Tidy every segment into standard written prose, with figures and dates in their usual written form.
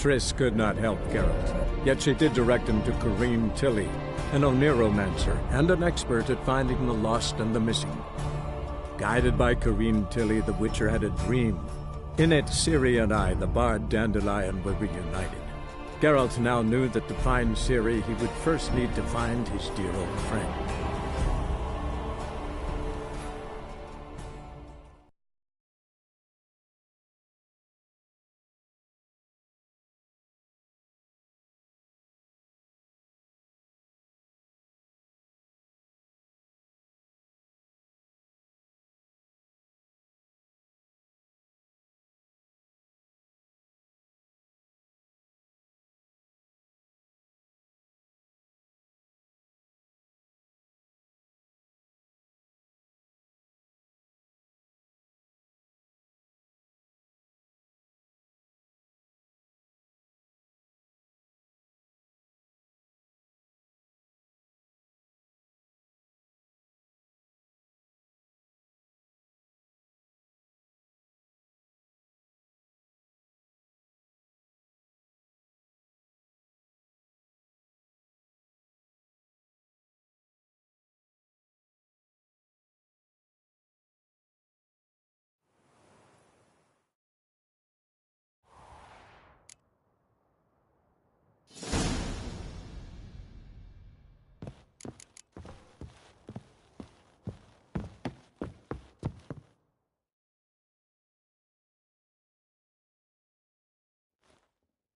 Triss could not help Geralt, yet she did direct him to Corrine Tilly, an Oniromancer and an expert at finding the lost and the missing. Guided by Corrine Tilly, the Witcher had a dream. In it, Ciri and I, the bard Dandelion, were reunited. Geralt now knew that to find Ciri, he would first need to find his dear old friend.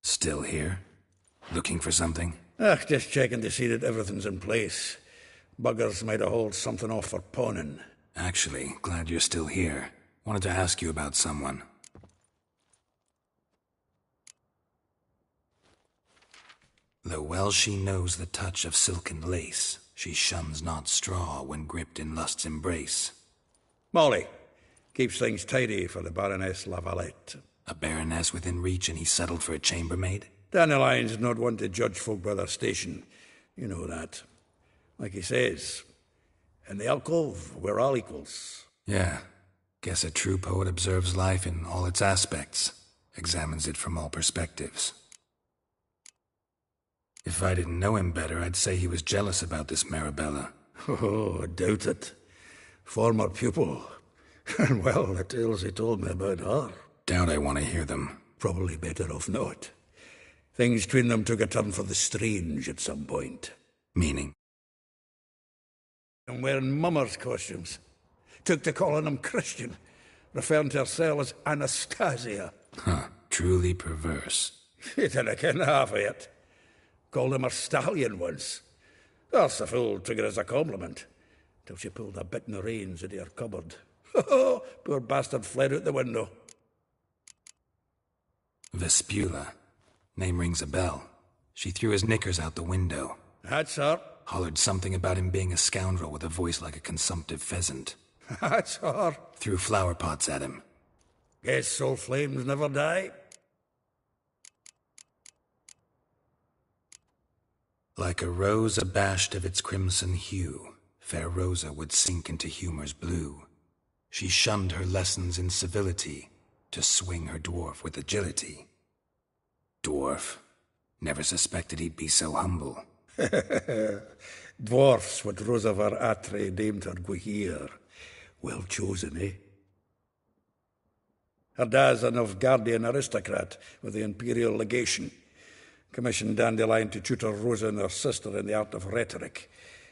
Still here? Looking for something? Just checking to see that everything's in place. Buggers might have hauled something off for pawning. Actually, glad you're still here. Wanted to ask you about someone. Though well she knows the touch of silken lace, she shuns not straw when gripped in lust's embrace. Molly. Keeps things tidy for the Baroness Lavalette. A baroness within reach and he settled for a chambermaid? Dandelion's not one to judge folk by their station. You know that. Like he says, in the alcove, we're all equals. Yeah. Guess a true poet observes life in all its aspects, examines it from all perspectives. If I didn't know him better, I'd say he was jealous about this Marabella. Oh, I doubt it. Former pupil. And well, the tales he told me about her. Doubt I want to hear them. Probably better off not. Things between them took a turn for the strange at some point. Meaning? And wearing mummers' costumes. Took to calling them Christian, referring to herself as Anastasia. Huh, truly perverse. You didn't ken half of it. Called him her stallion once. That's the fool took it as a compliment, till she pulled a bit in the reins into her cupboard. Poor bastard fled out the window. Vespula. Name rings a bell. She threw his knickers out the window. That's her. Hollered something about him being a scoundrel with a voice like a consumptive pheasant. That's her. Threw flower pots at him. Guess soul flames never die. Like a rose abashed of its crimson hue, fair Rosa would sink into humor's blue. She shunned her lessons in civility, to swing her dwarf with agility. Dwarf. Never suspected he'd be so humble. Dwarfs what Rosavar Atre deemed her Guihir. Well chosen, eh? Her dad's a Novgardian aristocrat with the Imperial Legation. Commissioned Dandelion to tutor Rosa and her sister in the art of rhetoric.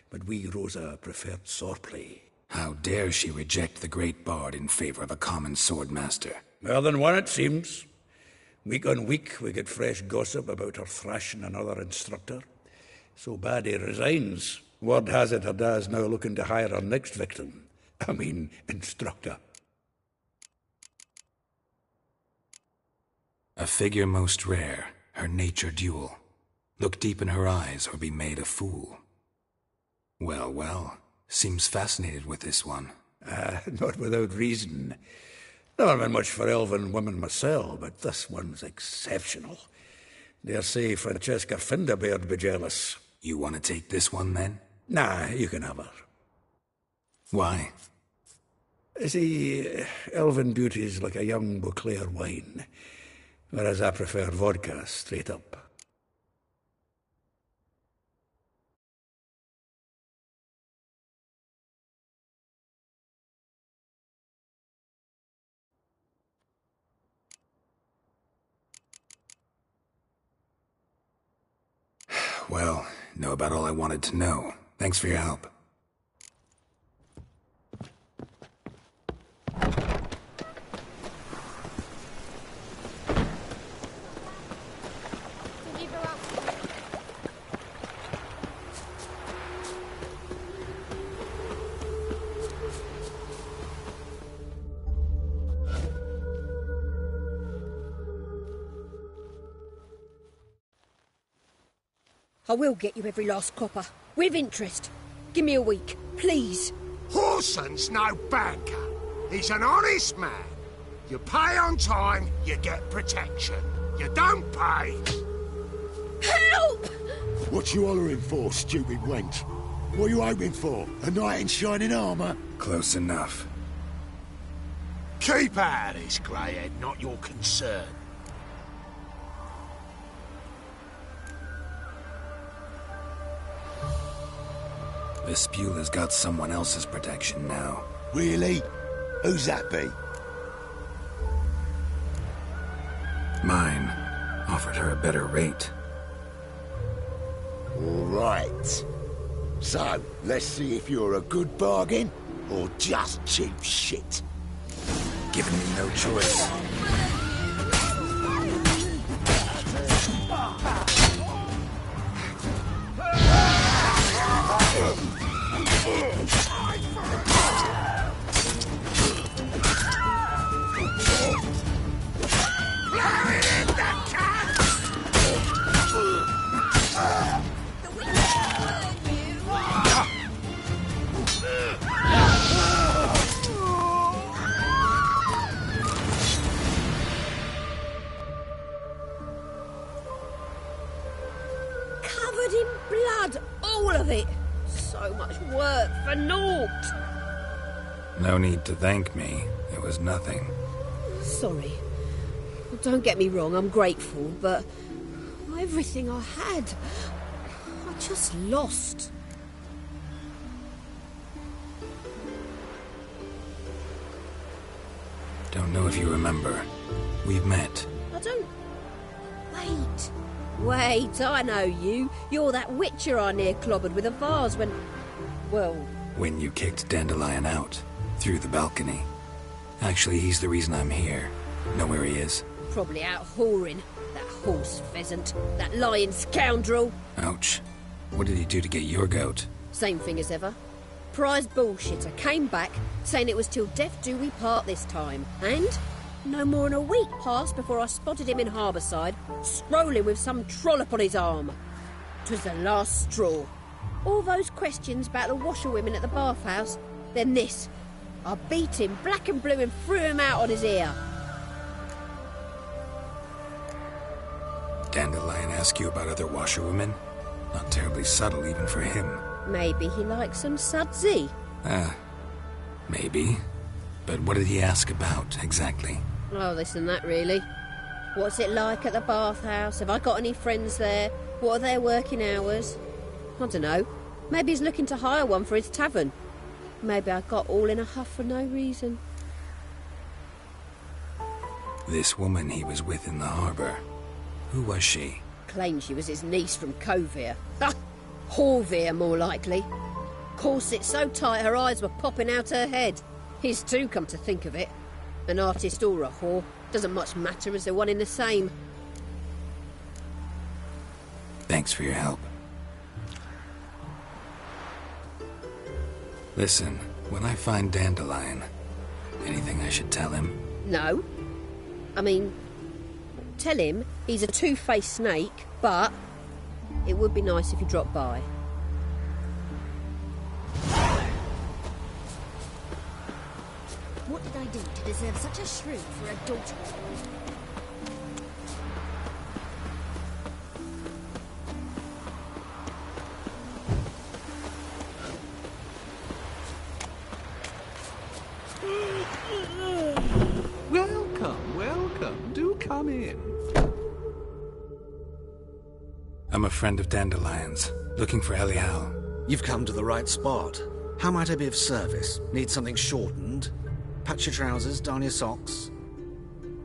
But we, Rosa, preferred swordplay. How dare she reject the great bard in favor of a common swordmaster? More than one, it seems. Week on week, we get fresh gossip about her thrashing another instructor. So bad he resigns. Word has it her dad's now looking to hire her next victim. Instructor. A figure most rare, her nature dual. Look deep in her eyes or be made a fool. Well, well, seems fascinated with this one. Not without reason. Never been much for elven women myself, but this one's exceptional. Dare say Francesca Finderbeard be jealous. You want to take this one, then? Nah, you can have her. Why? See, elven beauty's like a young Beauclair wine. Whereas I prefer vodka straight up. Well, know about all I wanted to know. Thanks for your help. I will get you every last copper, with interest. Give me a week, please. Horson's no banker. He's an honest man. You pay on time, you get protection. You don't pay. Help! What you hollering for, stupid wench? What are you hoping for? A knight in shining armour? Close enough. Keep out of this, Greyhead, not your concern. Vespula's got someone else's protection now. Really? Who's that be? Mine. Offered her a better rate. All right. So, let's see if you're a good bargain or just cheap shit. Giving me no choice. Covered in blood, all of it. So much work for naught. No need to thank me. It was nothing. Sorry. Well, don't get me wrong, I'm grateful, but everything I had, I just lost. Don't know if you remember. We've met. I don't... Wait, I know you. You're that witcher I near clobbered with a vase when... Well... When you kicked Dandelion out. Through the balcony. Actually, he's the reason I'm here. Know where he is? Probably out whoring. That horse pheasant. That lying scoundrel. Ouch. What did he do to get your goat? Same thing as ever. Prize bullshitter came back, saying it was till death do we part this time. And no more than a week passed before I spotted him in Harbourside, strolling with some trollop on his arm. 'Twas the last straw. All those questions about the washerwomen at the bathhouse, then this. I beat him black and blue and threw him out on his ear. Dandelion ask you about other washerwomen? Not terribly subtle even for him. Maybe he likes some sudsy. Maybe. But what did he ask about, exactly? Oh, this and that, really. What's it like at the bathhouse? Have I got any friends there? What are their working hours? I don't know. Maybe he's looking to hire one for his tavern. Maybe I got all in a huff for no reason. This woman he was with in the harbour. Who was she? Claimed she was his niece from Kovir. Ha! Horvir, more likely. Corset so tight her eyes were popping out her head. His too, come to think of it. An artist or a whore. Doesn't much matter as they're one in the same. Thanks for your help. Listen, when I find Dandelion, anything I should tell him? No. I mean, tell him he's a two-faced snake, but it would be nice if he dropped by. What did I do to deserve such a shrew for a daughter? Welcome, welcome. Do come in. I'm a friend of Dandelion's, looking for Elial. You've come to the right spot. How might I be of service? Need something shortened? Patch your trousers, darn your socks.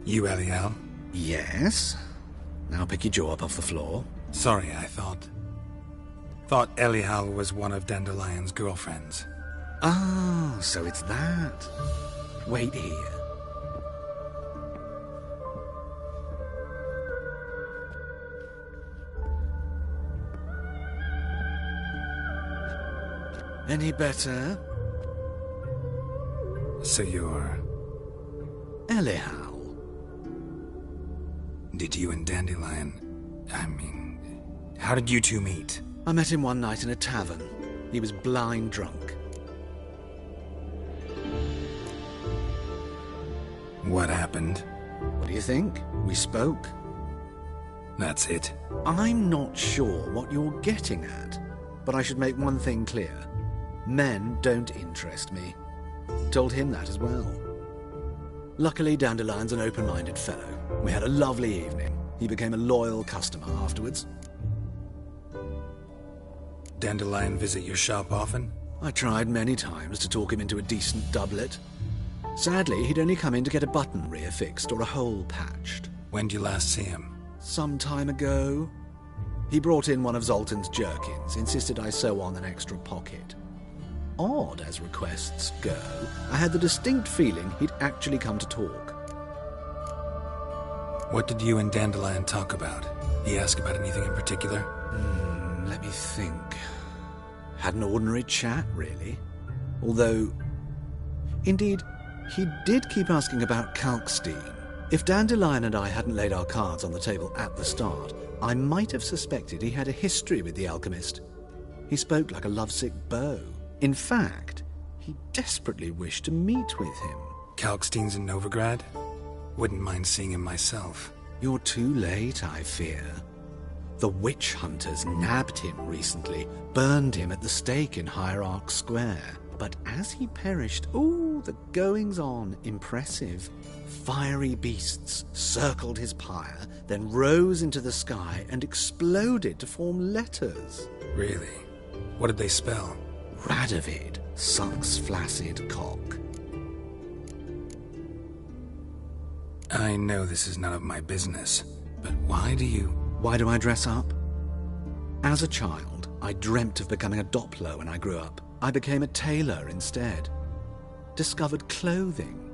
You Elial? Yes. Now pick your jaw up off the floor. Sorry, I thought Elial was one of Dandelion's girlfriends. Ah, so it's that. Wait here. Any better? So you're... Elial. Did you and Dandelion... how did you two meet? I met him one night in a tavern. He was blind drunk. What happened? What do you think? We spoke. That's it. I'm not sure what you're getting at, but I should make one thing clear. Men don't interest me. Told him that as well. Luckily, Dandelion's an open-minded fellow. We had a lovely evening. He became a loyal customer afterwards. Dandelion visit your shop often? I tried many times to talk him into a decent doublet. Sadly, he'd only come in to get a button reaffixed or a hole patched. When'd you last see him? Some time ago. He brought in one of Zoltan's jerkins, insisted I sew on an extra pocket. Odd as requests go, I had the distinct feeling he'd actually come to talk. What did you and Dandelion talk about? He ask about anything in particular? Let me think. Had an ordinary chat, really. Although, indeed, he did keep asking about Kalkstein. If Dandelion and I hadn't laid our cards on the table at the start, I might have suspected he had a history with the alchemist. He spoke like a lovesick beau. In fact, he desperately wished to meet with him. Kalkstein's in Novigrad? Wouldn't mind seeing him myself. You're too late, I fear. The witch hunters nabbed him recently, burned him at the stake in Hierarch Square. But as he perished, the goings-on impressive. Fiery beasts circled his pyre, then rose into the sky and exploded to form letters. Really? What did they spell? Radovid sucks flaccid cock. I know this is none of my business, but why do I dress up? As a child, I dreamt of becoming a Doppler when I grew up. I became a tailor instead. Discovered clothing.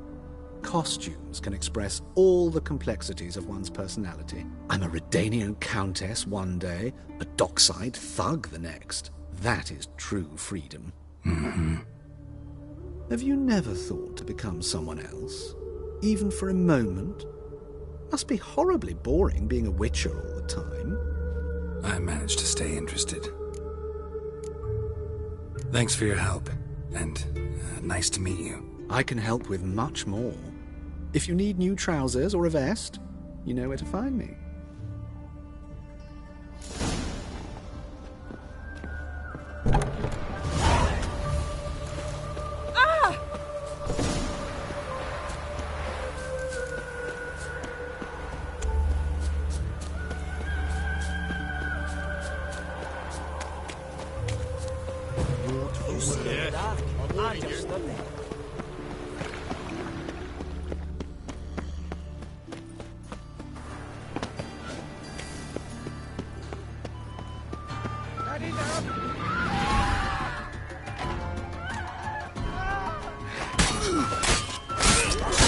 Costumes can express all the complexities of one's personality. I'm a Redanian countess one day, a dockside thug the next. That is true freedom. Mm-hmm. Have you never thought to become someone else? Even for a moment? Must be horribly boring being a witcher all the time. I managed to stay interested. Thanks for your help, and nice to meet you. I can help with much more. If you need new trousers or a vest, you know where to find me.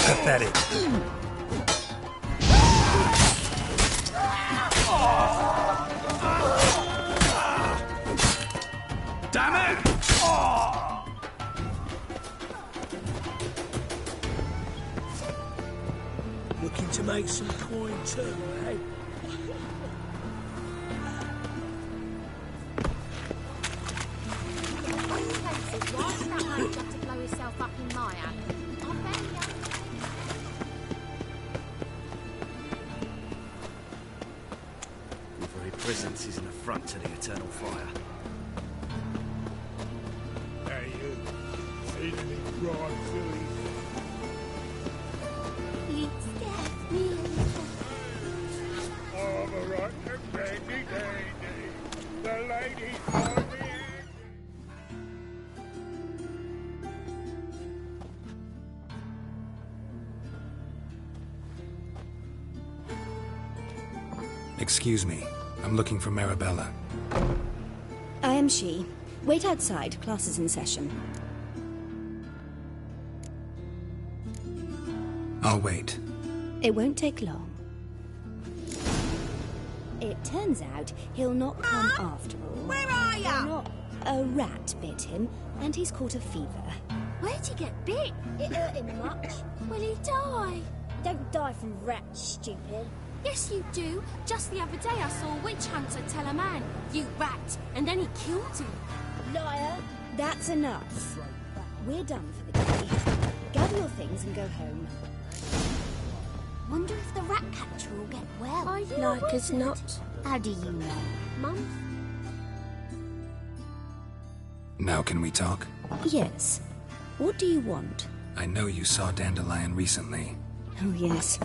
Pathetic. Damn it! Looking to make some coin too, eh? Your very presence is an affront to the eternal fire. Hey, you. Seen any crime, Philly? He scared me a little. What a dandy dandy. The ladies on the end. Excuse me. I'm looking for Marabella. I am she. Wait outside. Class is in session. I'll wait. It won't take long. It turns out he'll not come after all. Where are ya? A rat bit him, and he's caught a fever. Where'd he get bit? It hurt him much. Will he die? Don't die from rats, stupid. Yes, you do. Just the other day I saw a witch hunter tell a man, "You rat," and then he killed him. Liar. That's enough. We're done for the day. Gather your things and go home. Wonder if the rat catcher will get well. Are you Like as not. How do you know? Mum? Now can we talk? Yes. What do you want? I know you saw Dandelion recently. Oh, yes.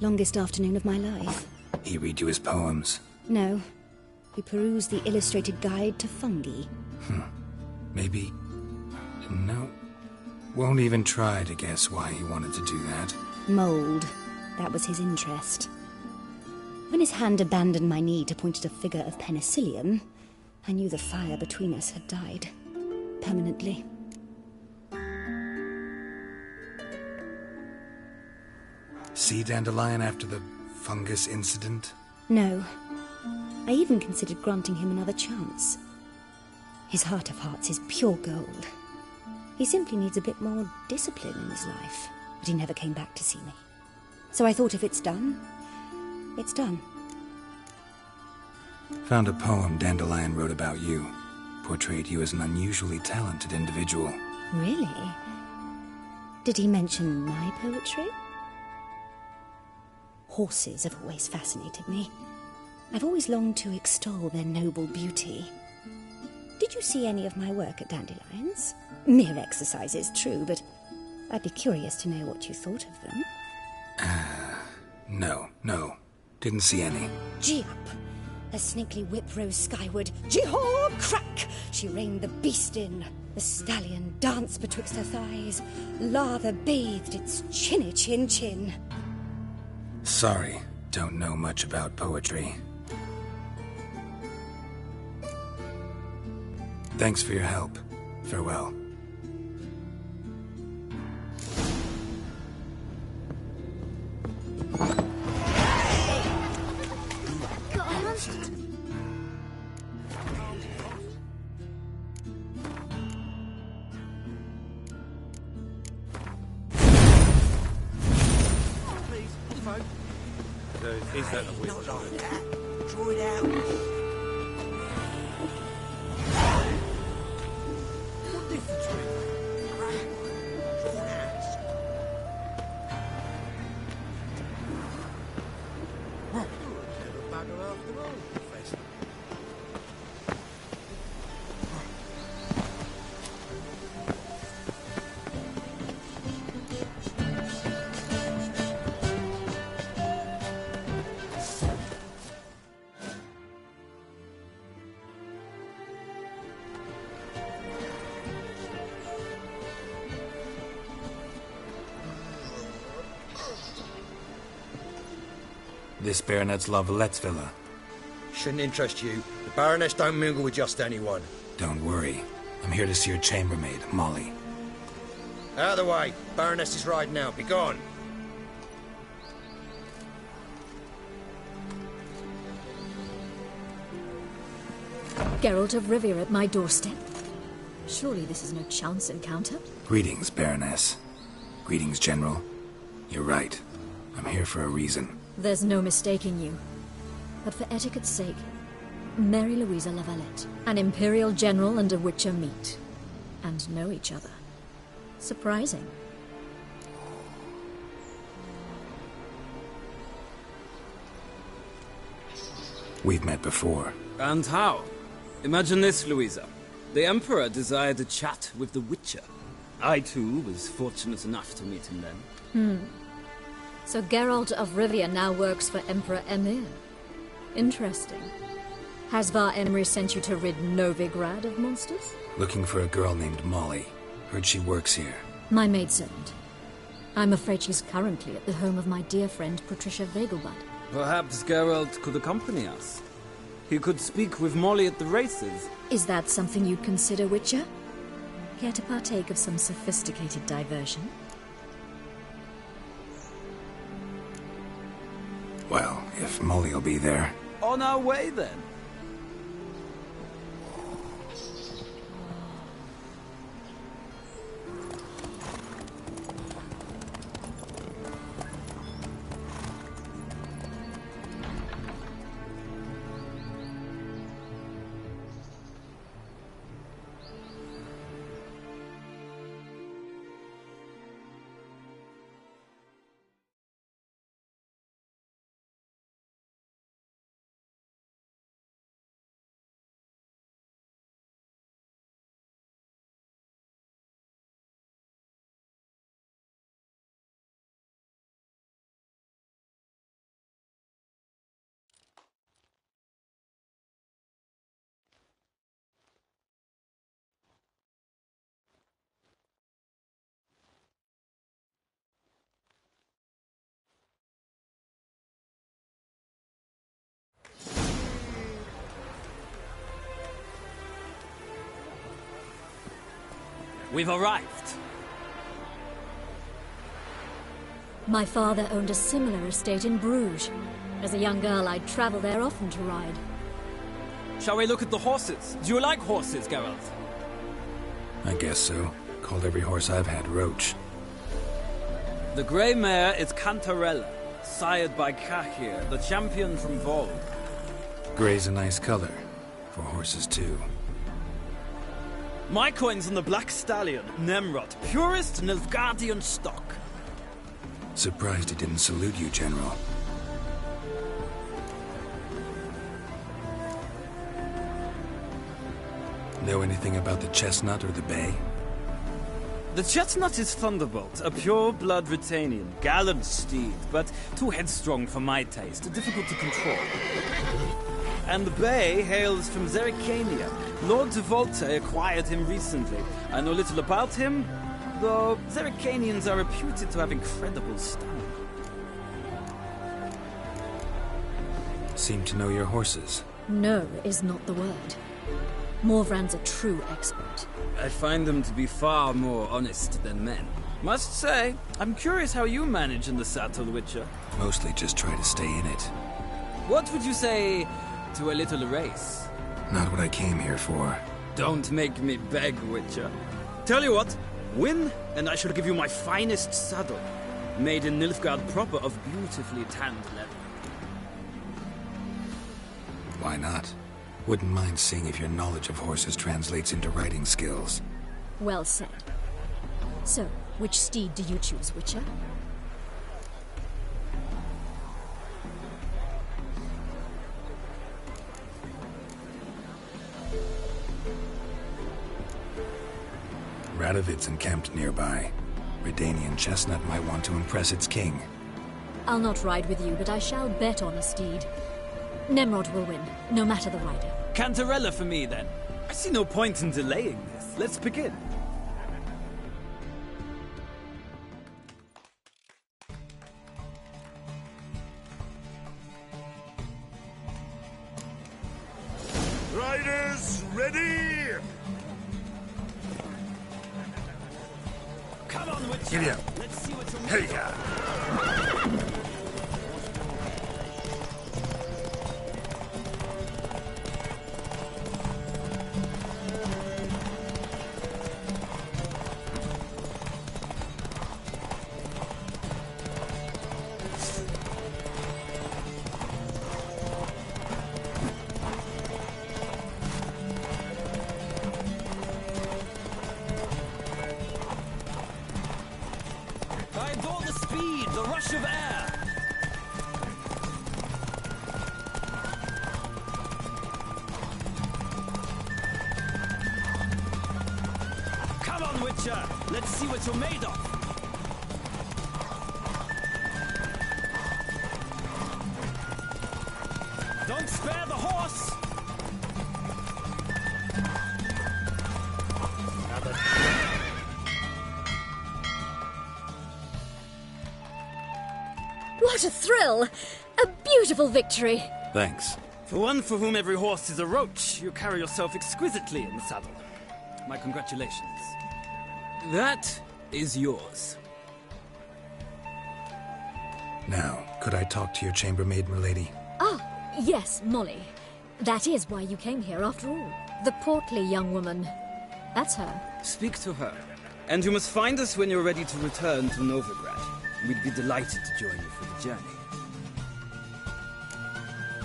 Longest afternoon of my life. He read you his poems. No. We perused the illustrated guide to fungi. Maybe... No. Won't even try to guess why he wanted to do that. Mold. That was his interest. When his hand abandoned my knee to point at a figure of penicillium, I knew the fire between us had died. Permanently. See Dandelion after the fungus incident? No. I even considered granting him another chance. His heart of hearts is pure gold. He simply needs a bit more discipline in his life. But he never came back to see me. So I thought if it's done, it's done. Found a poem Dandelion wrote about you. Portrayed you as an unusually talented individual. Really? Did he mention my poetry? Horses have always fascinated me. I've always longed to extol their noble beauty. Did you see any of my work at Dandelions? Mere exercises, true, but I'd be curious to know what you thought of them. No. Didn't see any. Gee up! A snakely whip rose skyward. Jee-haw! Crack! She reined the beast in. The stallion danced betwixt her thighs. Lather bathed its chinny chin. Sorry, don't know much about poetry. Thanks for your help. Farewell. Is that a witch? Not like that. Draw it out. What difference really? Right. Drawn out. Clever bugger after all, Professor. This Baronet's La Vallette's villa. Shouldn't interest you. The Baroness don't mingle with just anyone. Don't worry. I'm here to see your chambermaid, Molly. Out of the way. Baroness is riding out. Be gone. Geralt of Rivia at my doorstep. Surely this is no chance encounter. Greetings, Baroness. Greetings, General. You're right. I'm here for a reason. There's no mistaking you. But for etiquette's sake, Mary Louisa La Valette, an Imperial General and a Witcher meet. And know each other. Surprising. We've met before. And how? Imagine this, Louisa. The Emperor desired a chat with the Witcher. I, too, was fortunate enough to meet him then. So Geralt of Rivia now works for Emperor Emhyr. Interesting. Has Var Emry sent you to rid Novigrad of monsters? Looking for a girl named Molly. Heard she works here. My maidservant. I'm afraid she's currently at the home of my dear friend Patricia Vegelbud. Perhaps Geralt could accompany us. He could speak with Molly at the races. Is that something you'd consider, Witcher? Care to partake of some sophisticated diversion? Well, if Molly'll be there. On our way, then. We've arrived. My father owned a similar estate in Bruges. As a young girl, I'd travel there often to ride. Shall we look at the horses? Do you like horses, Geralt? I guess so. Called every horse I've had Roach. The grey mare is Cantarella, sired by Cahir, the champion from Volg. Grey's a nice color. For horses, too. My coin's on the Black Stallion, Nemrod, purest Nilfgaardian stock. Surprised he didn't salute you, General. Know anything about the Chestnut or the Bay? The Chestnut is Thunderbolt, a pure-blood Britannian, gallant steed, but too headstrong for my taste, difficult to control. And the Bay hails from Zerrikania. Lord de Volte acquired him recently. I know little about him, though Zerrikanians are reputed to have incredible style. Seem to know your horses. No is not the word. Morvran's a true expert. I find them to be far more honest than men. Must say, I'm curious how you manage in the saddle, Witcher. Mostly just try to stay in it. What would you say to a little race? Not what I came here for. Don't make me beg, Witcher. Tell you what, win, and I shall give you my finest saddle. Made in Nilfgaard proper of beautifully tanned leather. Why not? Wouldn't mind seeing if your knowledge of horses translates into riding skills. Well said. So, which steed do you choose, Witcher? Radovid's encamped nearby. Redanian Chestnut might want to impress its king. I'll not ride with you, but I shall bet on a steed. Nemrod will win, no matter the rider. Cantarella for me, then. I see no point in delaying this. Let's begin. Riders, ready? Come on, Witcher. Giddy up. Let's see what you're Here made you go. of. I adore the speed, the rush of air. Come on, Witcher. Let's see what you're made of. Don't spare the horse! What a thrill! A beautiful victory! Thanks. For one for whom every horse is a roach, you carry yourself exquisitely in the saddle. My congratulations. That is yours. Now, could I talk to your chambermaid, milady? Ah, yes, Molly. That is why you came here after all. The portly young woman. That's her. Speak to her. And you must find us when you're ready to return to Novigrad. We'd be delighted to join you for the journey.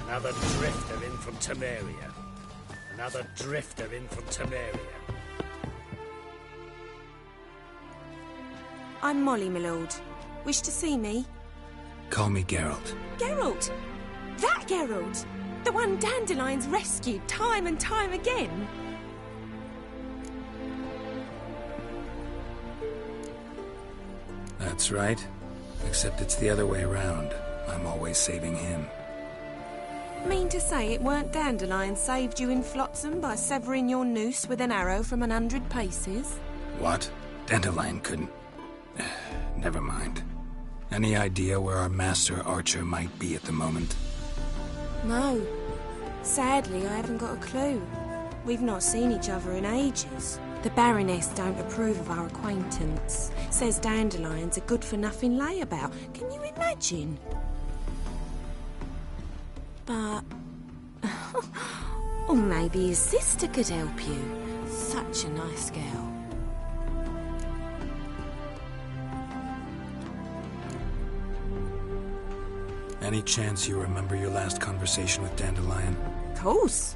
Another drifter in from Temeria. Another drifter in from Temeria. I'm Molly, my lord. Wish to see me? Call me Geralt. Geralt! That Geralt! The one Dandelion's rescued time and time again! That's right. Except it's the other way around. I'm always saving him. Mean to say it weren't Dandelion saved you in Flotsam by severing your noose with an arrow from 100 paces? What? Dandelion couldn't... Never mind. Any idea where our master archer might be at the moment? No. Sadly, I haven't got a clue. We've not seen each other in ages. The Baroness don't approve of our acquaintance. Says Dandelion's a good-for-nothing layabout. Can you imagine? But... or maybe his sister could help you. Such a nice girl. Any chance you remember your last conversation with Dandelion? Course.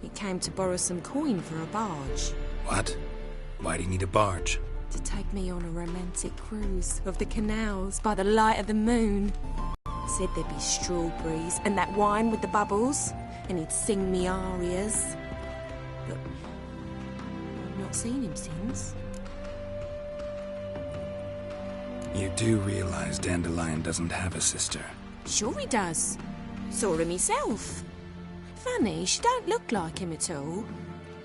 He came to borrow some coin for a barge. What? Why'd he need a barge? To take me on a romantic cruise of the canals by the light of the moon. Said there'd be strawberries and that wine with the bubbles, and he'd sing me arias. But I've not seen him since. You do realize Dandelion doesn't have a sister? Sure he does. Saw him himself. Funny, she don't look like him at all.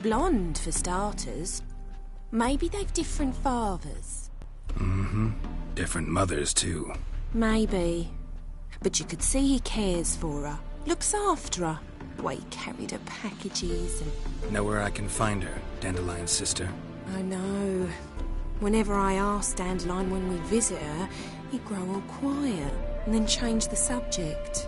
Blonde, for starters. Maybe they've different fathers. Mm-hmm. Different mothers, too. Maybe. But you could see he cares for her. Looks after her. The way he carried her packages and... Know where I can find her, Dandelion's sister? I know. Whenever I ask Dandelion when we visit her, he'd grow all quiet and then change the subject.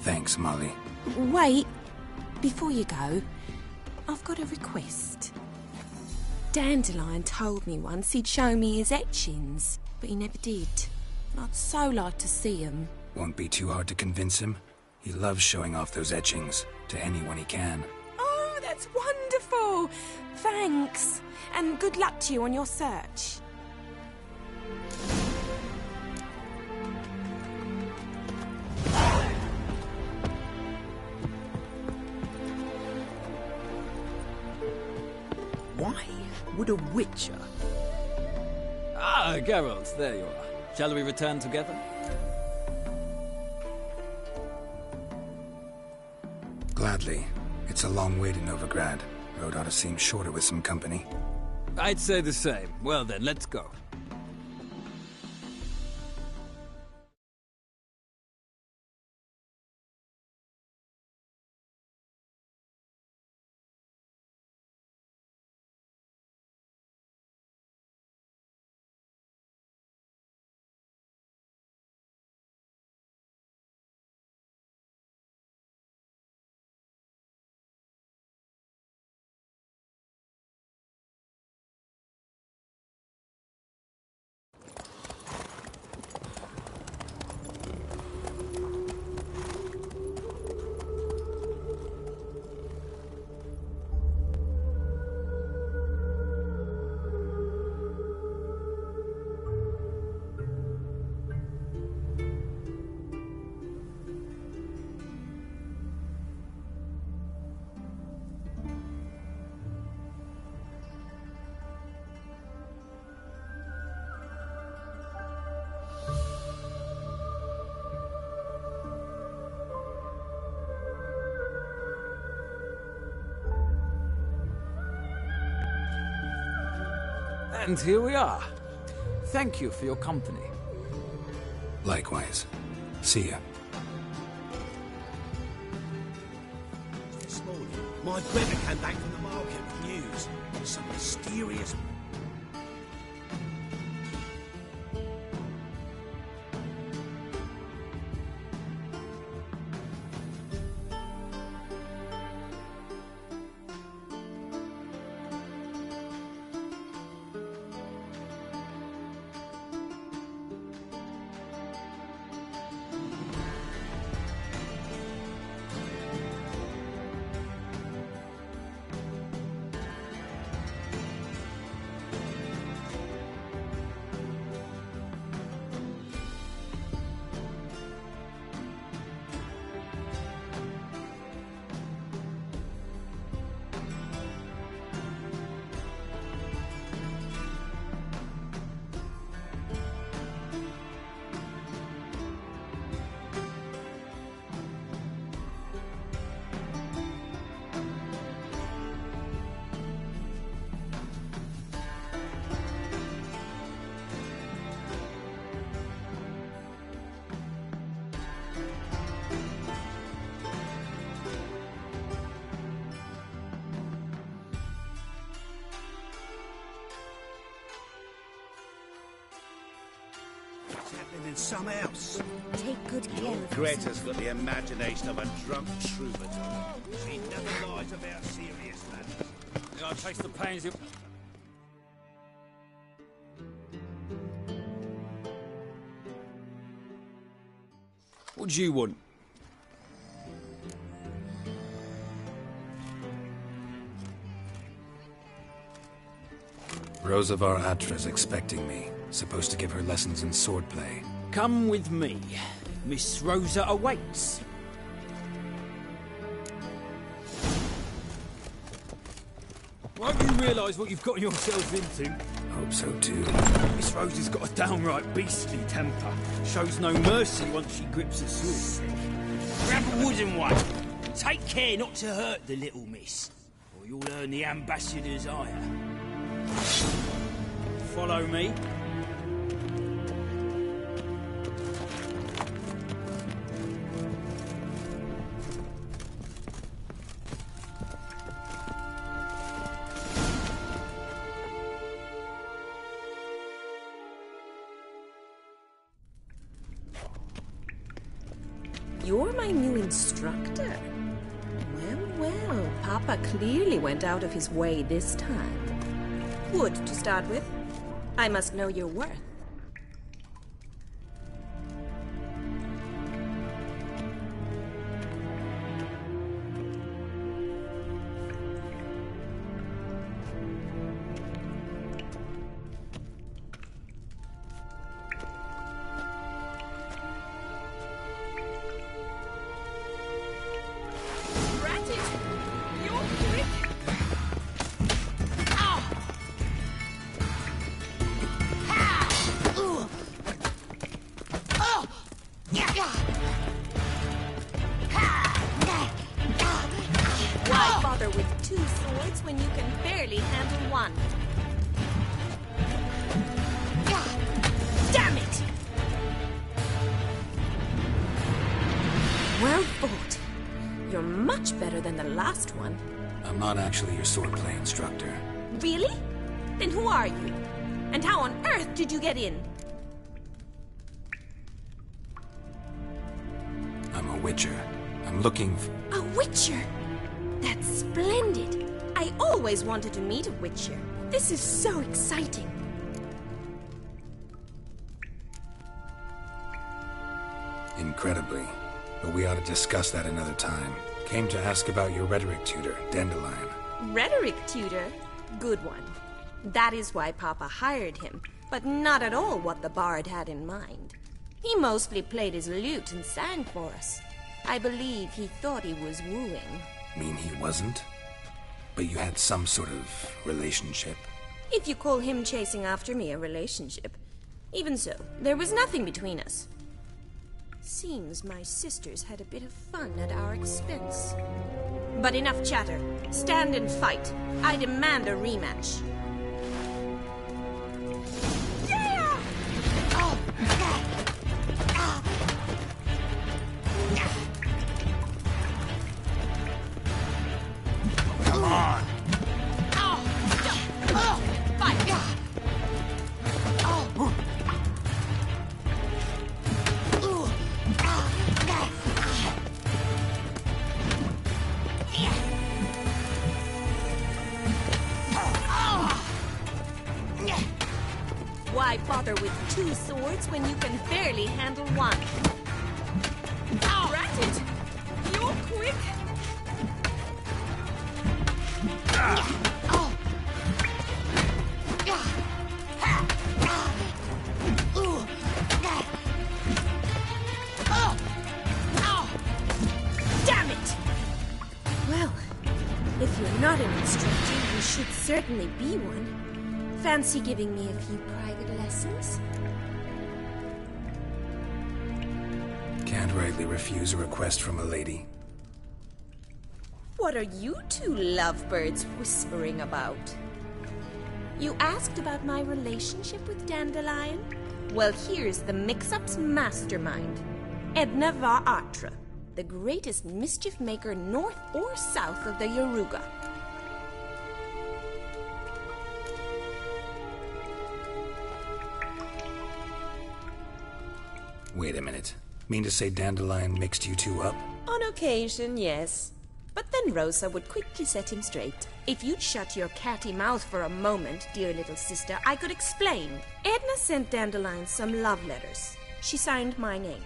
Thanks, Molly. Wait. Before you go, I've got a request. Dandelion told me once he'd show me his etchings, but he never did. I'd so like to see them. Won't be too hard to convince him. He loves showing off those etchings to anyone he can. Oh, that's wonderful! Thanks. And good luck to you on your search. Why would a witcher... Ah, Geralt, there you are. Shall we return together? Gladly. It's a long way to Novigrad. Road ought to seem shorter with some company. I'd say the same. Well then, let's go. And here we are. Thank you for your company. Likewise. See ya. This morning, my brother came back from the market with news. Some mysterious... happening some else. Take good care of Greta's got the imagination of a drunk troubadour. She never lies about serious matters. I'll taste the pains you... What do you want? Rosa var Atra's expecting me. Supposed to give her lessons in swordplay. Come with me. Miss Rosa awaits. Won't you realise what you've got yourselves into? Hope so too. Miss Rosa's got a downright beastly temper. Shows no mercy once she grips a sword. Grab a wooden one. Take care not to hurt the little miss, or you'll earn the ambassador's ire. Follow me. You're my new instructor. Well, Papa clearly went out of his way this time. Wood, to start with. I must know your worth. I'm not actually your swordplay instructor. Really? Then who are you? And how on earth did you get in? I'm a witcher. I'm looking for... A witcher? That's splendid. I always wanted to meet a witcher. This is so exciting. Incredibly. But we ought to discuss that another time. Came to ask about your rhetoric tutor, Dandelion. Rhetoric tutor? Good one. That is why Papa hired him, but not at all what the bard had in mind. He mostly played his lute and sang for us. I believe he thought he was wooing. Mean he wasn't? But you had some sort of relationship? If you call him chasing after me a relationship. Even so, there was nothing between us. Seems my sisters had a bit of fun at our expense. But enough chatter. Stand and fight. I demand a rematch. two swords when you can barely handle one? Rat it! You're quick! Damn it! Well, if you're not an instructor, you should certainly be one. Fancy giving me a few private lessons? Can't rightly refuse a request from a lady. What are you two lovebirds whispering about? You asked about my relationship with Dandelion? Well, here's the mix-up's mastermind. Edna var Atra, the greatest mischief maker north or south of the Yaruga. Wait a minute. Mean to say Dandelion mixed you two up? On occasion, yes. But then Rosa would quickly set him straight. If you'd shut your catty mouth for a moment, dear little sister, I could explain. Edna sent Dandelion some love letters. She signed my name.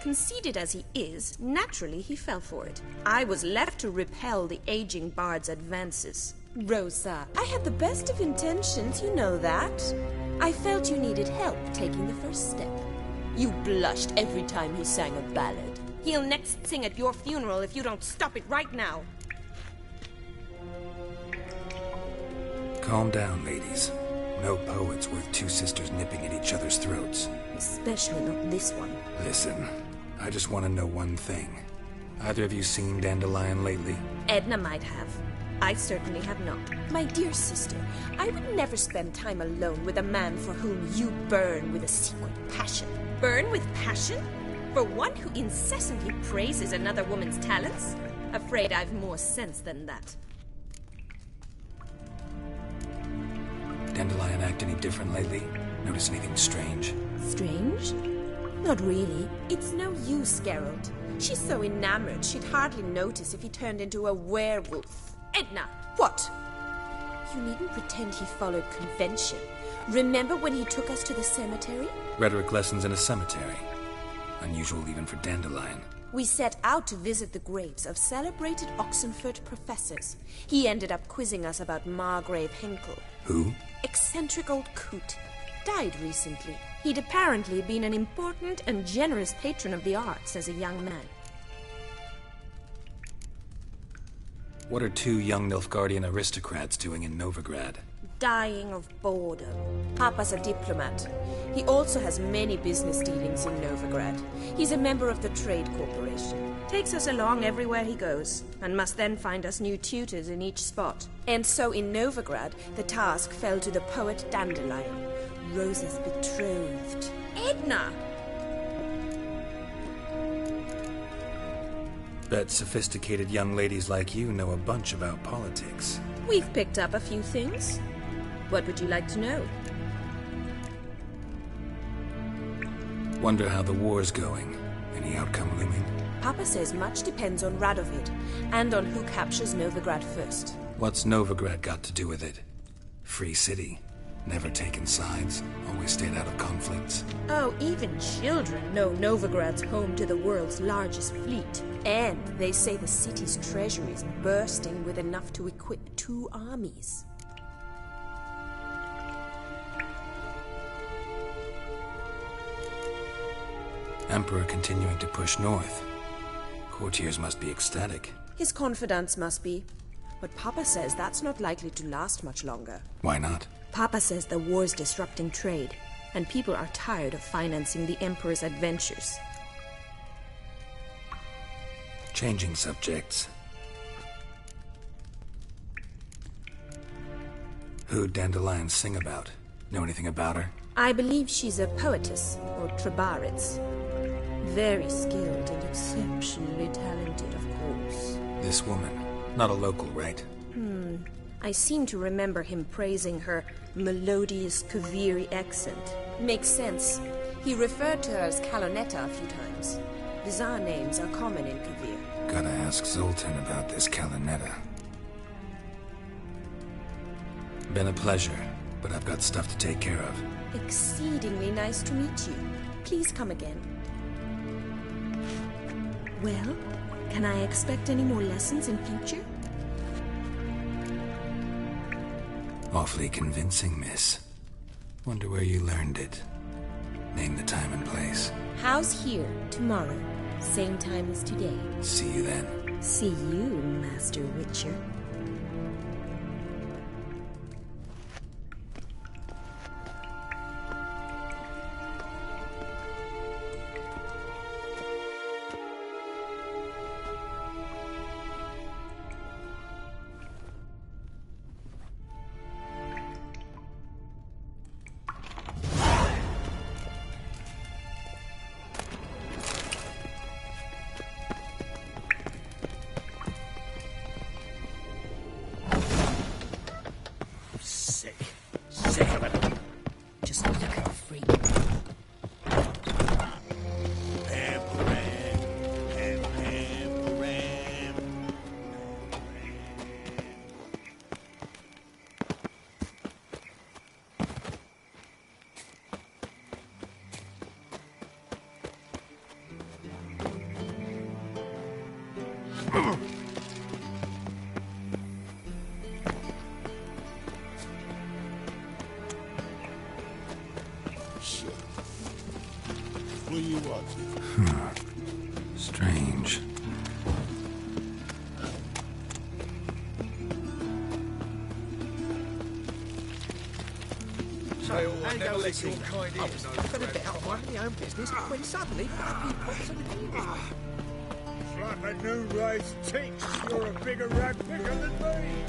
Conceited as he is, naturally he fell for it. I was left to repel the aging bard's advances. Rosa, I had the best of intentions, you know that. I felt you needed help taking the first step. You blushed every time he sang a ballad. He'll next sing at your funeral if you don't stop it right now. Calm down, ladies. No poet's worth two sisters nipping at each other's throats. Especially not this one. Listen, I just want to know one thing. Either of you seen Dandelion lately? Edna might have. I certainly have not. My dear sister, I would never spend time alone with a man for whom you burn with a secret passion. Burn with passion? For one who incessantly praises another woman's talents? Afraid I've more sense than that. Dandelion act any different lately? Notice anything strange? Strange? Not really. It's no use, Geralt. She's so enamored she'd hardly notice if he turned into a werewolf. Edna, what? You needn't pretend he followed convention. Remember when he took us to the cemetery? Rhetoric lessons in a cemetery. Unusual even for Dandelion. We set out to visit the graves of celebrated Oxenford professors. He ended up quizzing us about Margrave Henkel. Who? Eccentric old coot. Died recently. He'd apparently been an important and generous patron of the arts as a young man. What are two young Nilfgaardian aristocrats doing in Novigrad? Dying of boredom. Papa's a diplomat. He also has many business dealings in Novigrad. He's a member of the Trade Corporation. Takes us along everywhere he goes, and must then find us new tutors in each spot. And so in Novigrad, the task fell to the poet Dandelion, Rosa's betrothed. Edna! Bet sophisticated young ladies like you know a bunch about politics. We've picked up a few things. What would you like to know? Wonder how the war's going. Any outcome looming? Papa says much depends on Radovid, and on who captures Novigrad first. What's Novigrad got to do with it? Free city. Never taken sides. Always stayed out of conflicts. Oh, even children know Novigrad's home to the world's largest fleet. And they say the city's treasury is bursting with enough to equip 2 armies. Emperor continuing to push north. Courtiers must be ecstatic. His confidants must be. But Papa says that's not likely to last much longer. Why not? Papa says the war's disrupting trade, and people are tired of financing the Emperor's adventures. Changing subjects. Who'd Dandelion sing about? Know anything about her? I believe she's a poetess, or Trebarits. Very skilled and exceptionally talented, of course. This woman. Not a local, right? I seem to remember him praising her melodious Kaviri accent. Makes sense. He referred to her as Kalonetta a few times. Bizarre names are common in Kavir. Gotta ask Zoltan about this Kalonetta. Been a pleasure, but I've got stuff to take care of. Exceedingly nice to meet you. Please come again. Well, can I expect any more lessons in future? Awfully convincing, miss. Wonder where you learned it. Name the time and place. How's here, tomorrow? Same time as today. See you then. See you, Master Witcher. Sick of it. Just look at a freak. What you watching? Strange. So, I never let your kind in. I was going to get out of my own business when suddenly he pops in the door. It's like a new raised teats. You're a bigger rag picker than me.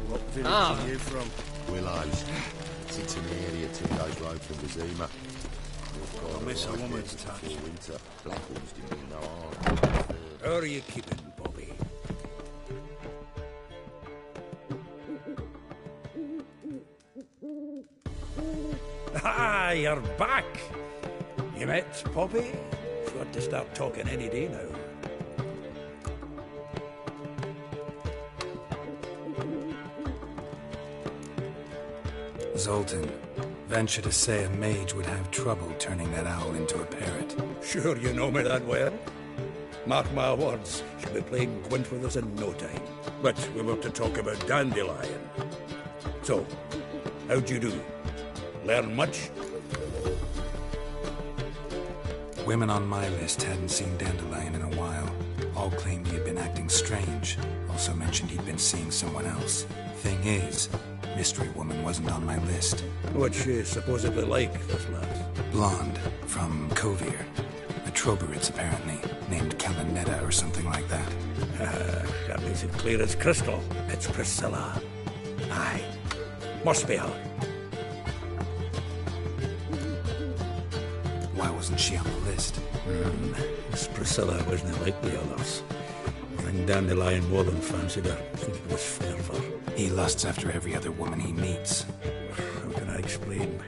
What village are you from? Willows. Sits in the area 2 days' road from Vizima. I miss a woman's touch. Winter. Blackwoods didn't mean no harm. How are you keeping, Bobby? Ah, you're back! You met Poppy? Got to start talking any day now. Zoltan, venture to say a mage would have trouble turning that owl into a parrot. Sure you know me that well. Mark my words, she'll be playing Gwent with us in no time. But we were to talk about Dandelion. So, how'd you do? Learn much? Women on my list hadn't seen Dandelion in a while. All claimed he had been acting strange. Also mentioned he'd been seeing someone else. Thing is, Mystery Woman wasn't on my list. What's she supposedly like, this lad? Blonde, from Kovir. A Troberitz, apparently, named Kalanetta or something like that. That makes it clear as crystal. It's Priscilla. Aye. Must be her. Why wasn't she on the list? Miss Priscilla wasn't like the others. I think Dandelion more than fancied her. I think it was fervour. He lusts after every other woman he meets. How can I explain?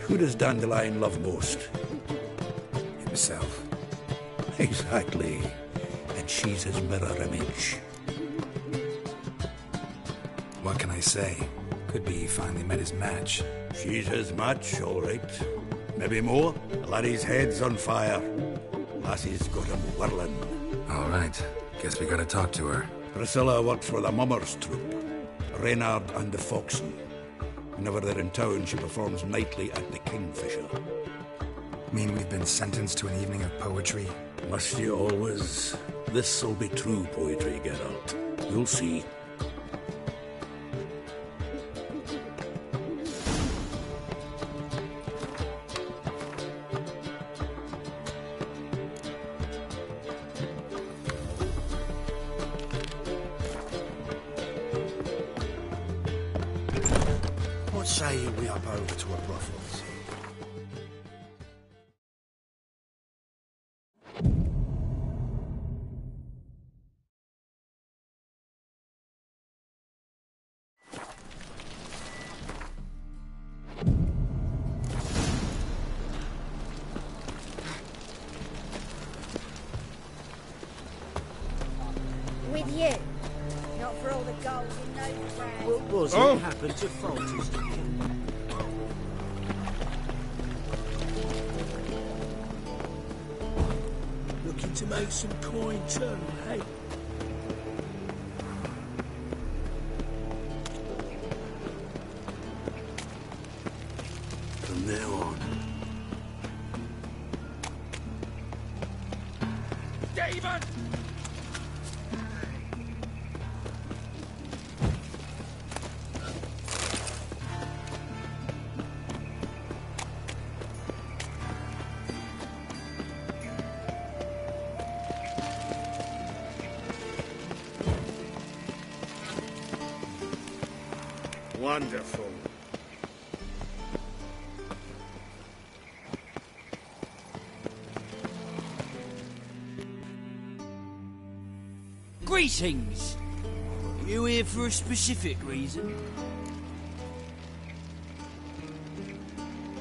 Who does Dandelion love most? Himself. Exactly. And she's his mirror image. What can I say? Could be he finally met his match. She's his match, all right. Maybe more. The laddie's head's on fire. Lassie's got him whirling. All right. Guess we gotta talk to her. Priscilla works for the Mummers troupe. Reynard and the Foxen. Whenever they're in town, she performs nightly at the Kingfisher. Mean we've been sentenced to an evening of poetry? Must you always? This'll be true poetry, Geralt. You'll see. What say you we up over to a brothels? With you. Not for all the gold was it happened to Folters? Looking to make some coin too, eh? From now on. David! Wonderful. Greetings! You here for a specific reason?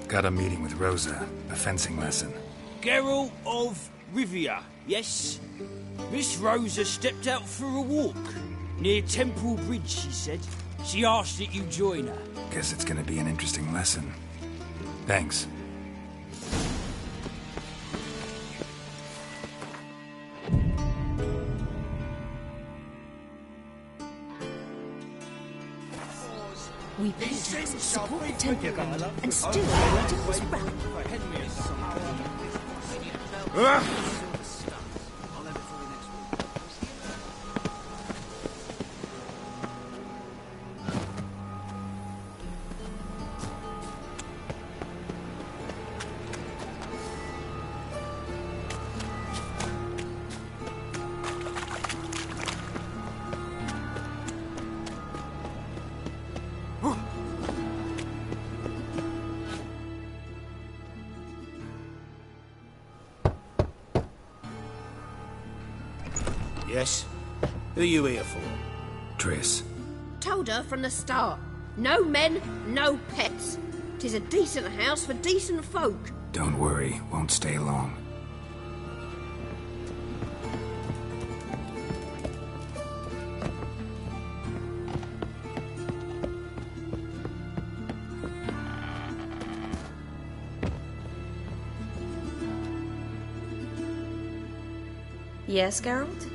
Got a meeting with Rosa, a fencing lesson. Geralt of Rivia, yes? Miss Rosa stepped out for a walk. Near Temple Bridge, she said. She asked that you join her. Guess it's gonna be an interesting lesson. Thanks. We paid tax to support the temple guard, and still waiting for his round. Yes? Who are you here for? Triss. Told her from the start. No men, no pets. 'Tis a decent house for decent folk. Don't worry, won't stay long. Yes, Geralt?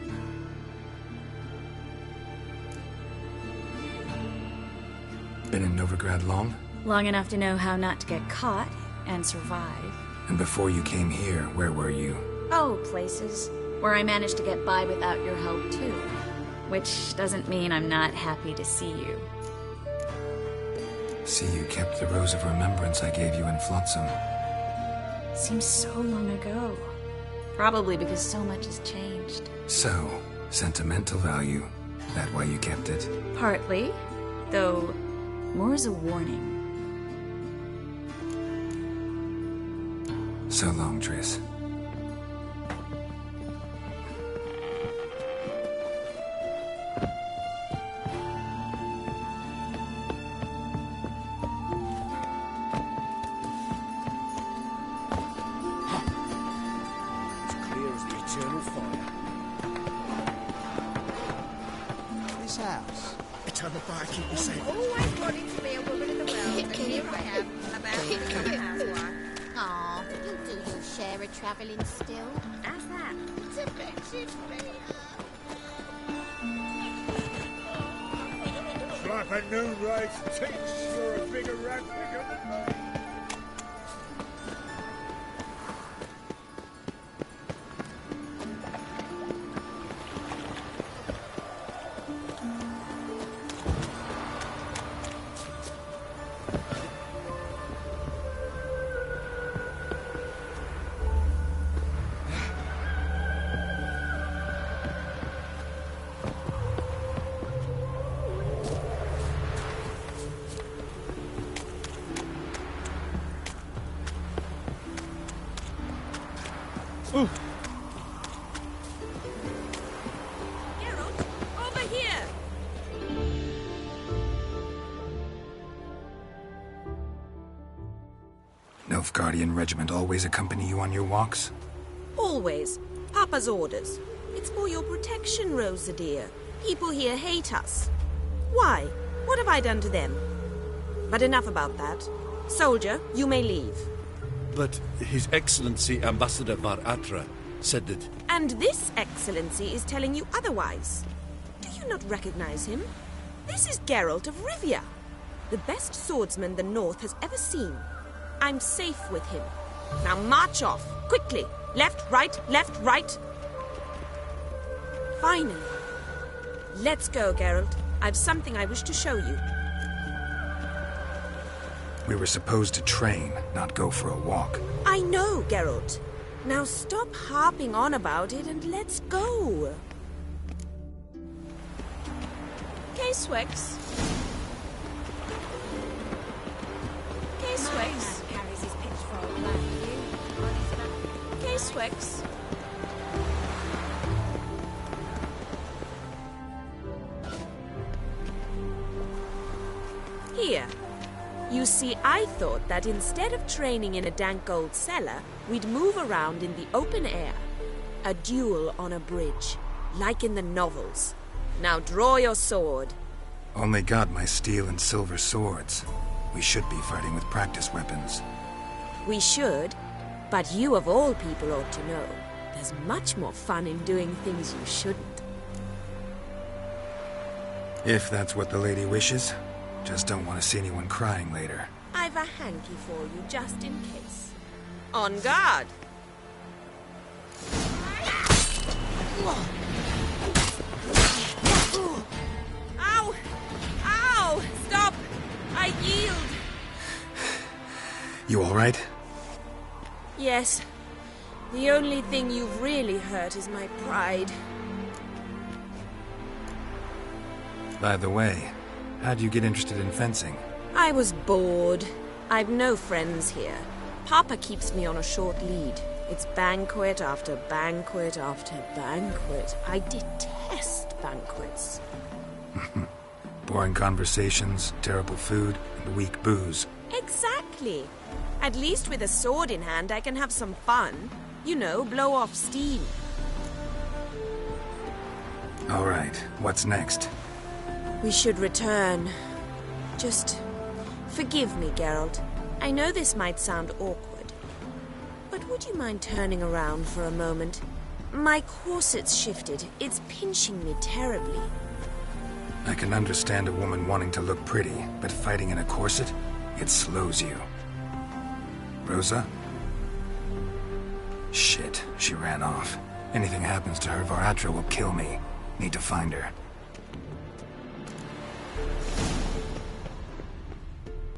Been in Novigrad long? Long enough to know how not to get caught and survive. And before you came here, where were you? Oh, places where I managed to get by without your help, too. Which doesn't mean I'm not happy to see you. See, you kept the Rose of Remembrance I gave you in Flotsam. Seems so long ago. Probably because so much has changed. So, sentimental value. That why you kept it? Partly, though more as a warning. So long, Triss. Always wanted to be a woman of the world, and here I am, about to come out. Aw, you do your share of travelling still. How's that? It's a bit Like a new race thinks you're a bigger rat bigger than me. Geralt, over here! Nilfgaardian regiment always accompany you on your walks? Always. Papa's orders. It's for your protection, Rosa dear. People here hate us. Why? What have I done to them? But enough about that. Soldier, you may leave. But His Excellency Ambassador Var Atra said that... And this Excellency is telling you otherwise. Do you not recognize him? This is Geralt of Rivia, the best swordsman the North has ever seen. I'm safe with him. Now march off, quickly. Left, right, left, right. Finally. Let's go, Geralt. I've something I wish to show you. We were supposed to train, not go for a walk. I know, Geralt. Now stop harping on about it and let's go. K-Swex. K-Swex. Carries his pitchfork like you. K-Swex. Here. You see, I thought that instead of training in a dank old cellar, we'd move around in the open air. A duel on a bridge, like in the novels. Now draw your sword. Only got my steel and silver swords. We should be fighting with practice weapons. We should, but you of all people ought to know. There's much more fun in doing things you shouldn't. If that's what the lady wishes. Just don't want to see anyone crying later. I've a hanky for you, just in case. On guard! Ow! Ow! Stop! I yield! You all right? Yes. The only thing you've really hurt is my pride. By the way, how'd you get interested in fencing? I was bored. I've no friends here. Papa keeps me on a short lead. It's banquet after banquet after banquet. I detest banquets. Boring conversations, terrible food, and weak booze. Exactly. At least with a sword in hand, I can have some fun. You know, blow off steam. All right, what's next? We should return. Just forgive me, Geralt. I know this might sound awkward, but would you mind turning around for a moment? My corset's shifted. It's pinching me terribly. I can understand a woman wanting to look pretty, but fighting in a corset, it slows you. Rosa? Shit, she ran off. Anything happens to her, Var Atra will kill me. Need to find her.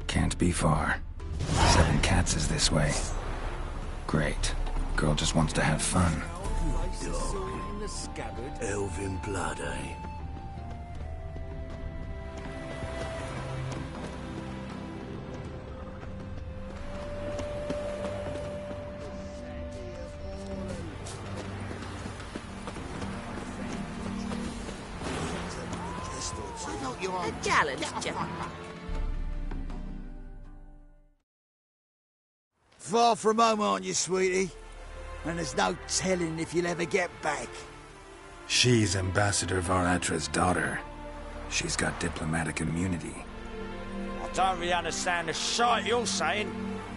Can't be far. 7 Cats is this way. Great. Girl just wants to have fun. Elven blood, eh? A gallant gentleman. Far from home, aren't you, sweetie? And there's no telling if you'll ever get back. She's Ambassador Var Atra's daughter. She's got diplomatic immunity. I don't really understand the shite you're saying.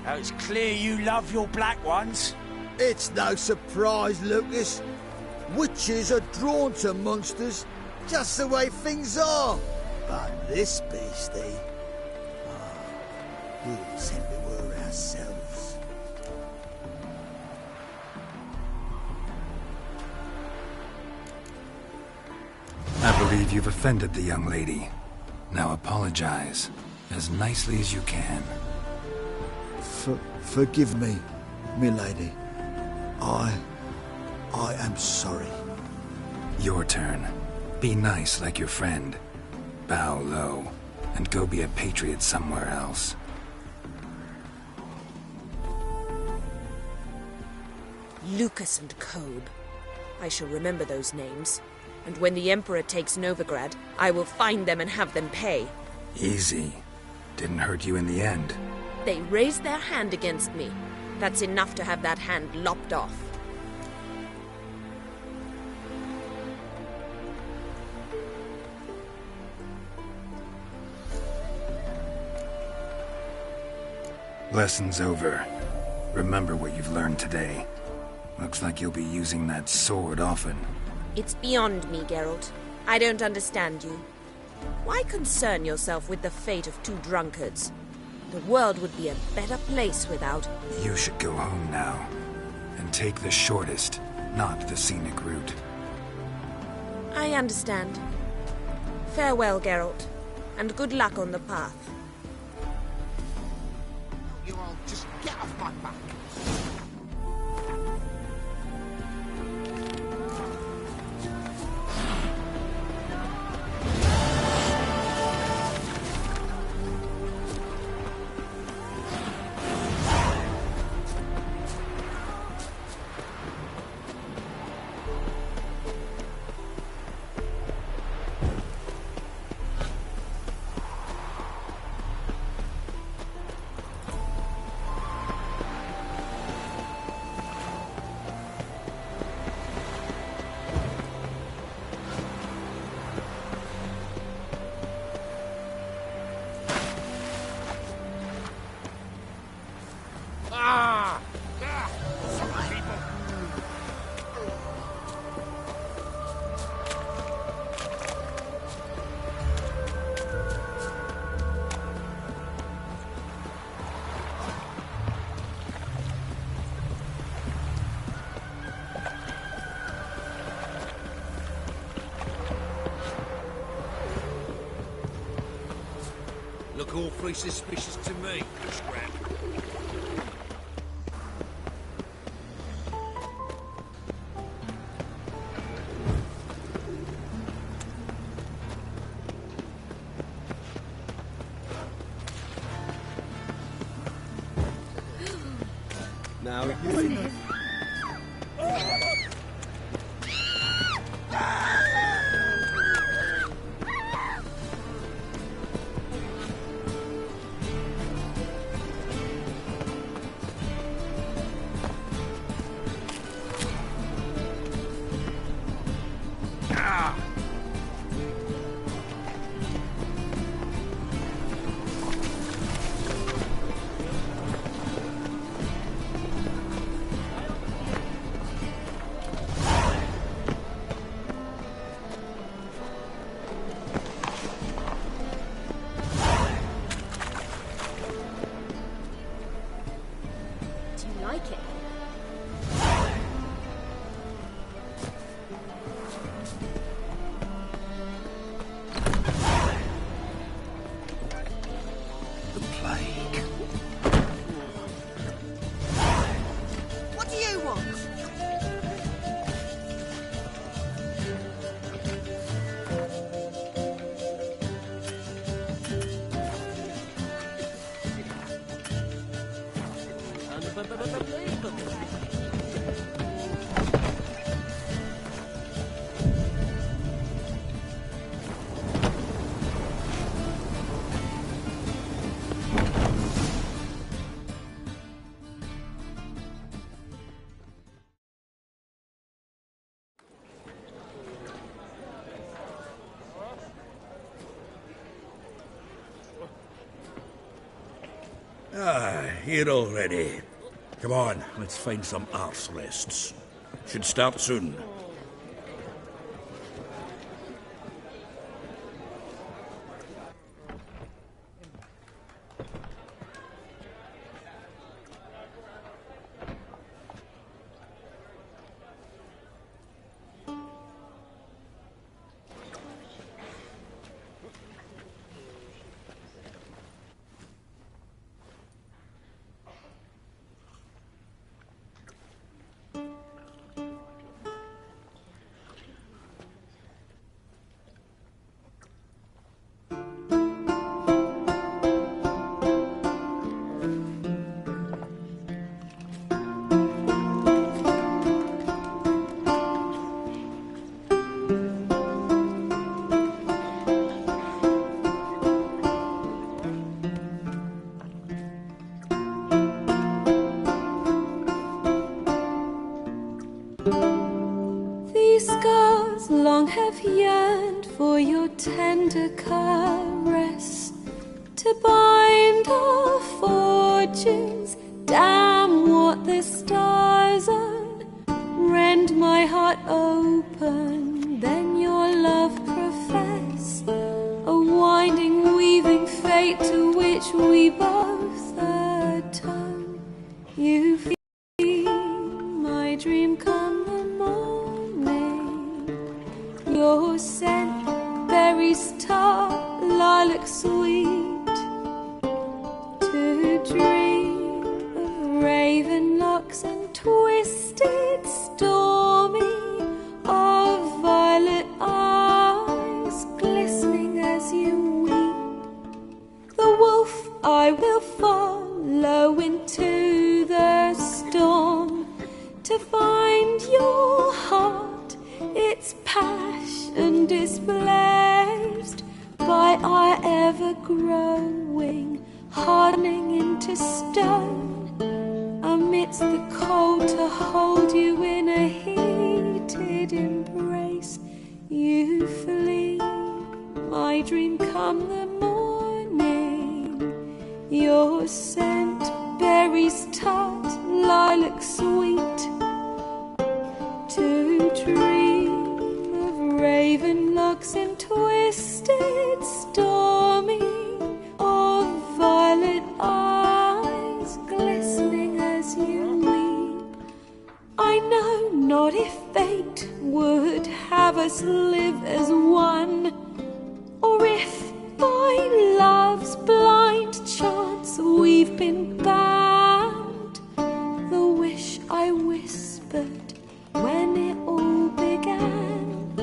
Now it's clear you love your black ones. It's no surprise, Lucas. Witches are drawn to monsters, just the way things are. But this beastie... we wouldn't send we were ourselves. I believe you've offended the young lady. Now apologize, as nicely as you can. Forgive me, milady. I am sorry. Your turn. Be nice like your friend. Bow low, and go be a patriot somewhere else. Lucas and Kobe. I shall remember those names. And when the Emperor takes Novigrad, I will find them and have them pay. Easy. Didn't hurt you in the end. They raised their hand against me. That's enough to have that hand lopped off. Lesson's over. Remember what you've learned today. Looks like you'll be using that sword often. It's beyond me, Geralt. I don't understand you. Why concern yourself with the fate of two drunkards? The world would be a better place without... You should go home now. And take the shortest, not the scenic route. I understand. Farewell, Geralt. And good luck on the path. You all just get off my back. Look awfully suspicious to me, Scrap. Now, you... Here already. Come on, let's find some arse rests. Should start soon. long have yearned for your tender caress, to bind our fortunes wishes. Damn what the stars earn. Rend my heart open, then your love profess. A winding, weaving fate to which we both atone. You feel my dream come the morning. Your scent, berries tart, lilac sweet. To dream of raven locks and twisted, stormy, of violet eyes glistening as you weep. The wolf I will follow into the storm to find your heart, its passion displaced by our ever-growing, hardening into stone. Amidst the cold to hold you in a heated embrace. You flee, my dream come the morning. Your scent, berries tart, lilac sweet. To dream of raven locks and twisted, stormy, of violet eyes glistening as you weep. I know not if fate would have us live as one, or if by love's blind chance we've been bound. The wish I whispered when it all began,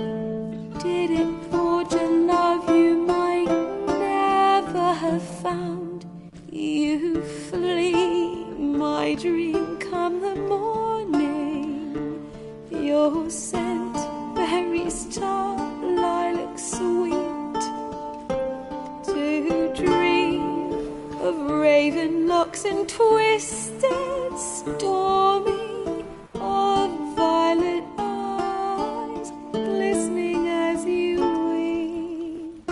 did it forge a love you might never have found? You flee, my dream come the morning. Your scent, berries tart, lilac sweet. To dream of raven locks and twisted, stormy, of violet eyes glistening as you weep.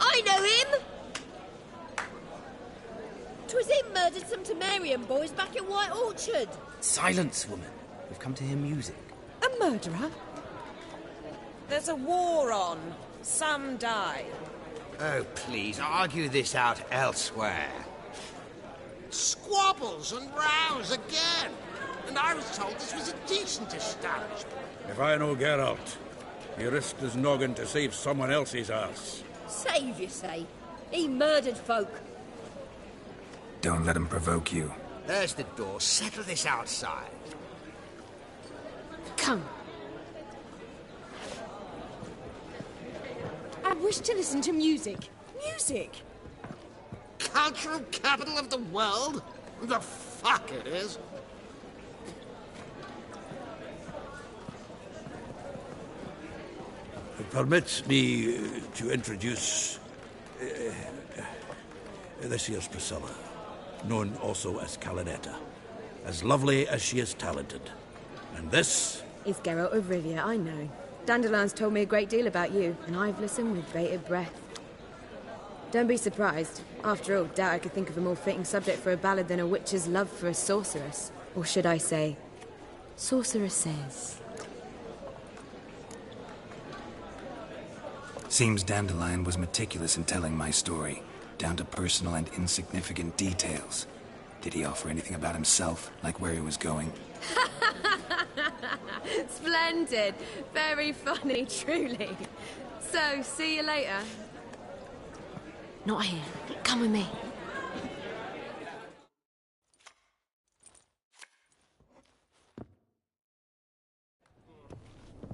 I know him! 'Twas him murdered some Temerian boys back in White Orchard. Silence, woman. We've come to hear music. A murderer? There's a war on. Some die. Oh, please, argue this out elsewhere. Squabbles and rows again. And I was told this was a decent establishment. If I know Geralt, he risked his noggin to save someone else's ass. Save, you say? He murdered folk. Don't let him provoke you. There's the door. Settle this outside. Come. I wish to listen to music. Music! Cultural capital of the world? The fuck it is. Permit me to introduce this here's Priscilla, known also as Calinetta, as lovely as she is talented. And this is Geralt of Rivia, I know. Dandelion's told me a great deal about you, and I've listened with bated breath. Don't be surprised. After all, doubt I could think of a more fitting subject for a ballad than a witch's love for a sorceress. Or should I say, sorceresses. Seems Dandelion was meticulous in telling my story, down to personal and insignificant details. Did he offer anything about himself, like where he was going? Splendid. Very funny, truly. So, see you later. Not here. Come with me.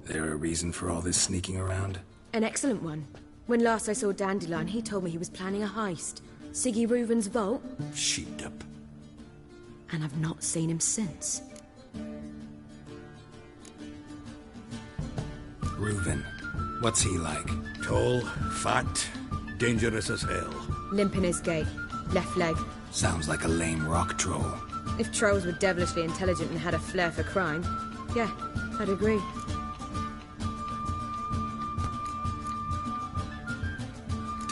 There a reason for all this sneaking around? An excellent one. When last I saw Dandelion, he told me he was planning a heist. Siggy Reuven's vault. Sheeped up. And I've not seen him since. Reuven. What's he like? Tall, fat, dangerous as hell. Limp in his gait. Left leg. Sounds like a lame rock troll. If trolls were devilishly intelligent and had a flair for crime, yeah, I'd agree.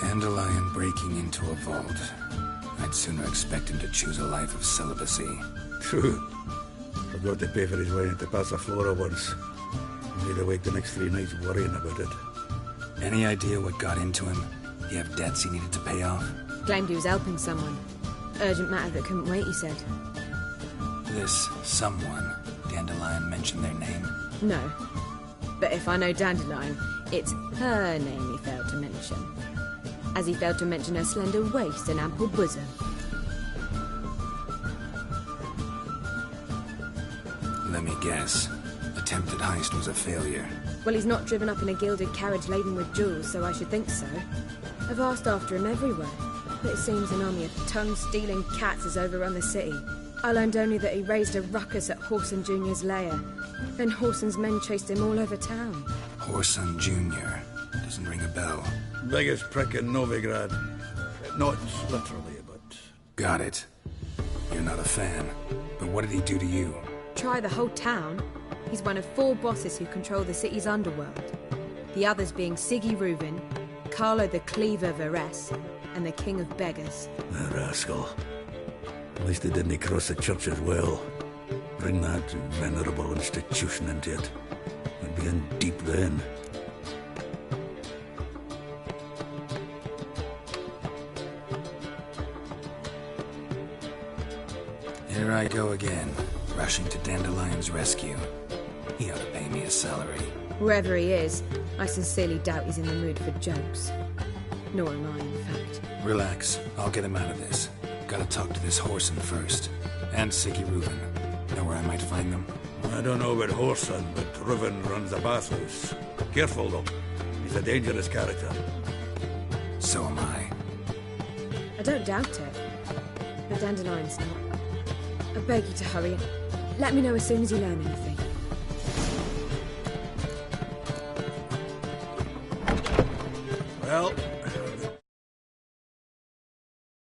Dandelion breaking into a vault. I'd sooner expect him to choose a life of celibacy. True. Forgot to pay for his way into Passiflora once. Made awake the next 3 nights worrying about it. Any idea what got into him? He have debts he needed to pay off? Claimed he was helping someone. Urgent matter that couldn't wait, he said. This someone, Dandelion mentioned their name? No. But if I know Dandelion, it's her name he failed to mention. As he failed to mention her slender waist and ample bosom. Let me guess. Attempted heist was a failure. Well, he's not driven up in a gilded carriage laden with jewels, so I should think so. I've asked after him everywhere, but it seems an army of tongue-stealing cats has overrun the city. I learned only that he raised a ruckus at Whoreson Jr.'s lair. Then Whoreson's men chased him all over town. Whoreson Jr. Doesn't ring a bell. Biggest prick in Novigrad. Not literally, but... Got it. You're not a fan. But what did he do to you? Try the whole town. He's one of 4 bosses who control the city's underworld. The others being Siggy Reuven, Carlo the Cleaver Varese, and the King of Beggars. The rascal. At least they didn't cross the church as well. Bring that venerable institution into it. We'd be in deep then. Here I go again, rushing to Dandelion's rescue. He ought to pay me a salary. Whoever he is, I sincerely doubt he's in the mood for jokes. Nor am I, in fact. Relax. I'll get him out of this. Gotta talk to this Whoreson first. And Siggy Reuven. Know where I might find them? I don't know about Whoreson, but Reuven runs a bathhouse. Careful, though. He's a dangerous character. So am I. I don't doubt it. But Dandelion's not. I beg you to hurry. Let me know as soon as you learn anything. Well,